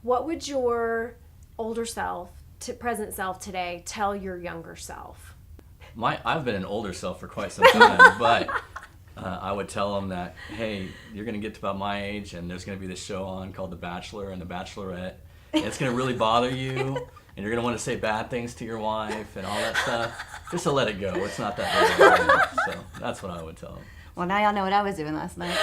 What would your older self, present self today, tell your younger self? I've been an older self for quite some time, but I would tell them that, hey, you're going to get to about my age, and there's going to be this show on called The Bachelor and The Bachelorette, and it's going to really bother you, and you're going to want to say bad things to your wife and all that stuff. Just to let it go. It's not that big of a deal. So that's what I would tell them. Well, now y'all know what I was doing last night.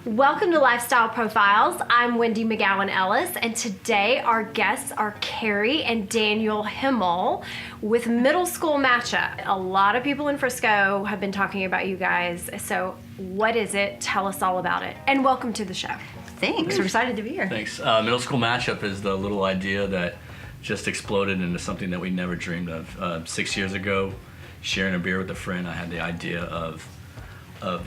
Welcome to Lifestyle Profiles. I'm Wendy McGowan Ellis, and today our guests are Carrie and Daniel Himel with Middle School Matchup. A lot of people in Frisco have been talking about you guys, so what is it? Tell us all about it. And welcome to the show. Thanks, we're excited to be here. Thanks. Middle School Matchup is the little idea that just exploded into something that we never dreamed of. 6 years ago, sharing a beer with a friend, I had the idea of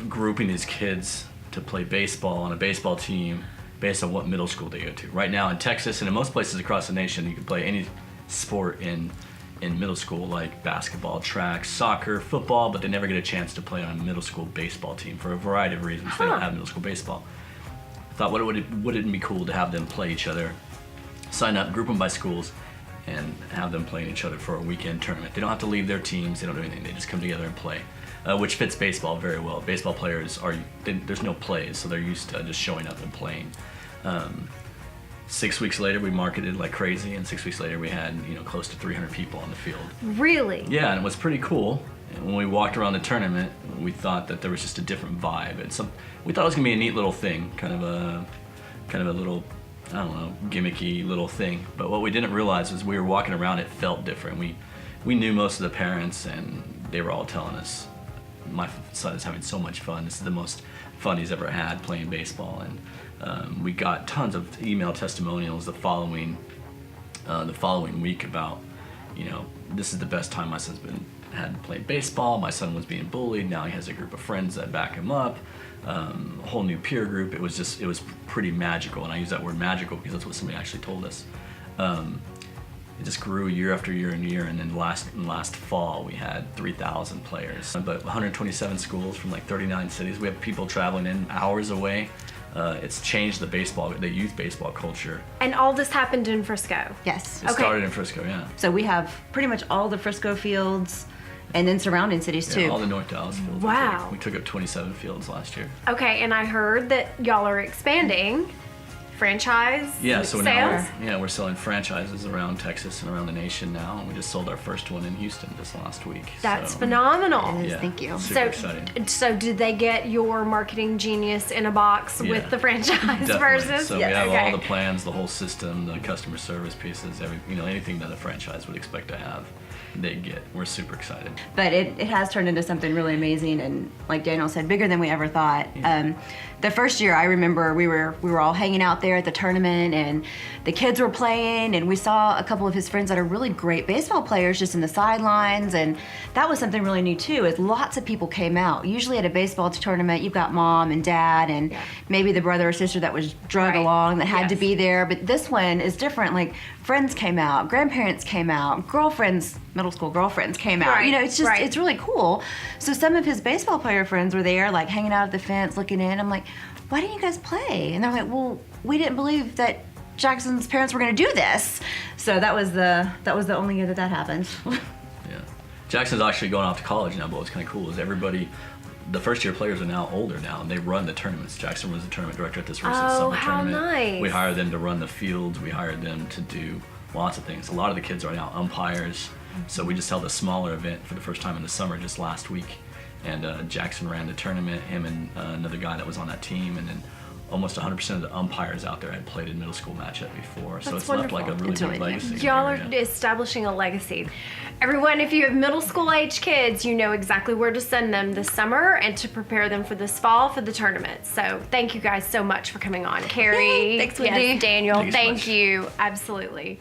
grouping these kids to play baseball on a baseball team based on what middle school they go to. Right now in Texas and in most places across the nation, you can play any sport in middle school, like basketball, track, soccer, football, but they never get a chance to play on a middle school baseball team for a variety of reasons. They don't have middle school baseball. I thought, wouldn't it be cool to have them play each other, sign up, group them by schools, and have them playing each other for a weekend tournament. They don't have to leave their teams, they don't do anything, they just come together and play. Which fits baseball very well. Baseball players there's no plays, so they're used to just showing up and playing. 6 weeks later, we marketed like crazy, and 6 weeks later, we had close to 300 people on the field. Really? Yeah, and it was pretty cool. And when we walked around the tournament, we thought that there was just a different vibe, and we thought it was gonna be a neat little thing, kind of a little, I don't know, gimmicky little thing. But what we didn't realize was we were walking around, it felt different. We knew most of the parents, and they were all telling us, my son is having so much fun. This is the most fun he's ever had playing baseball. And we got tons of email testimonials the following week about, this is the best time my son's had played baseball. My son was being bullied. Now he has a group of friends that back him up. A whole new peer group. It was pretty magical. And I use that word magical because that's what somebody actually told us. It just grew year after year and year, and then last fall we had 3,000 players. But 127 schools from like 39 cities. We have people traveling in hours away. It's changed the youth baseball culture. And all this happened in Frisco? Yes. It started in Frisco, yeah. So we have pretty much all the Frisco fields and then surrounding cities too. Yeah, all the North Dallas fields. Wow. We took up 27 fields last year. Okay, and I heard that y'all are expanding franchise so sales? Now we're selling franchises around Texas and around the nation now, and we just sold our first one in Houston this last week. That's phenomenal. It is, thank you. Super exciting. So did they get your marketing genius in a box with the franchise versus? So we have all the plans, the whole system, the customer service pieces, anything that a franchise would expect to have, they get. We're super excited. But it has turned into something really amazing, and like Daniel said, bigger than we ever thought. Yeah. The first year, I remember we were all hanging out there at the tournament, and the kids were playing, and we saw a couple of his friends that are really great baseball players just in the sidelines, and that was something really new too, is lots of people came out. Usually at a baseball tournament, you've got mom and dad and maybe the brother or sister that was drug along that had to be there, but this one is different. Like, friends came out, grandparents came out, girlfriends, middle school girlfriends came out. It's just, it's really cool. So some of his baseball player friends were there, like hanging out at the fence, looking in. I'm like, why didn't you guys play? And they're like, well, we didn't believe that Jackson's parents were going to do this. So that was the only year that happened. Yeah. Jackson's actually going off to college now, but what's kind of cool is the first year players are now older now, and they run the tournaments. Jackson was the tournament director at this recent summer tournament. Nice. We hired them to run the fields. We hired them to do lots of things. A lot of the kids are now umpires. So we just held a smaller event for the first time in the summer just last week. And Jackson ran the tournament, him and another guy that was on that team, and then almost 100% of the umpires out there had played in middle school matchup before. So it's left like a really big legacy. Y'all are establishing a legacy. Everyone, if you have middle school age kids, you know exactly where to send them this summer and to prepare them for this fall for the tournament. So thank you guys so much for coming on. Carrie, Thanks, Wendy. Daniel, Thank you so much. thank you. Absolutely.